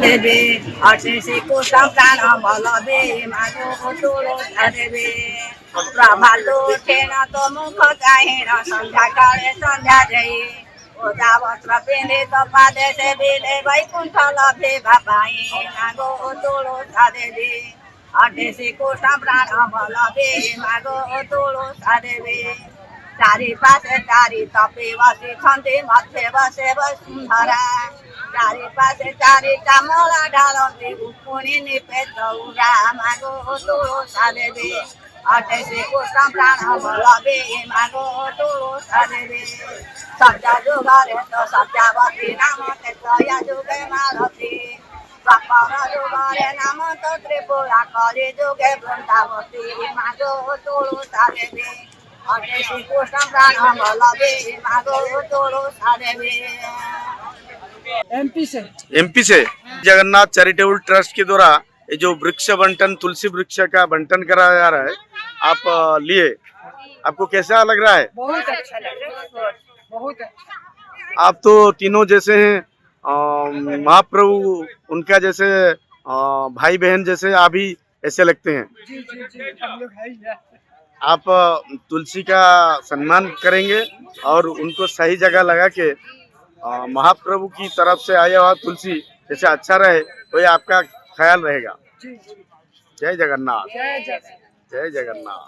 দেবে অশেষে কোষা প্রাণ বলবে মাগো তুলসা দেবে প্রভাত ওঠে না তো মুখ চাহে না সন্ধ্যাকালে সন্ধ্যা যাই ওদা বস্ত্র পিঁধে তো পাদে সে বিলে বৈকুণ্ঠ লভে বাবাই মাগো তুলসা দেবে অশেষে কোষা প্রাণ বলবে মাগো তুলসা দেবে চারিপাশে চারি তপে বসিଛନ୍ତି মধ্যে বসে বসুন্ধরা চারিপাশে চারি চামলা ঢালନ୍ତି পুଣି নিপে চৌরা মাগো তুলসা দেবে অশেষে কোষ প্রাণ বলবে মাগো তুলসা দেবে সজ্জা যুগরে তো সত্যাবতী নাম তেজয়া যুগে মালতী দ্বাপর যুগরে নাম তো ত্রিপুরা কলি যুগে বৃন্দাবতী মাগো তুলসা দেবে অশেষে কোষ প্রাণ বলবে মাগো তুলসা দেবে। एमपी से जगन्नाथ चैरिटेबल ट्रस्ट के द्वारा ये जो वृक्ष बंटन तुलसी वृक्ष का बंटन कराया जा रहा है आप लिए आपको कैसा लग रहा है? बहुत अच्छा लग रहा है, बहुत अच्छा। आप तो तीनों जैसे हैं महाप्रभु उनका जैसे भाई बहन जैसे आप भी ऐसे लगते हैं। जी जी जी हम लोग है ही है। आप तुलसी का सम्मान करेंगे और उनको सही जगह लगा के महाप्रभु की तरफ से आया हुआ तुलसी जैसे अच्छा रहे वही आपका ख्याल रहेगा। जी जी जय जगन्नाथ जय जय जय जगन्नाथ।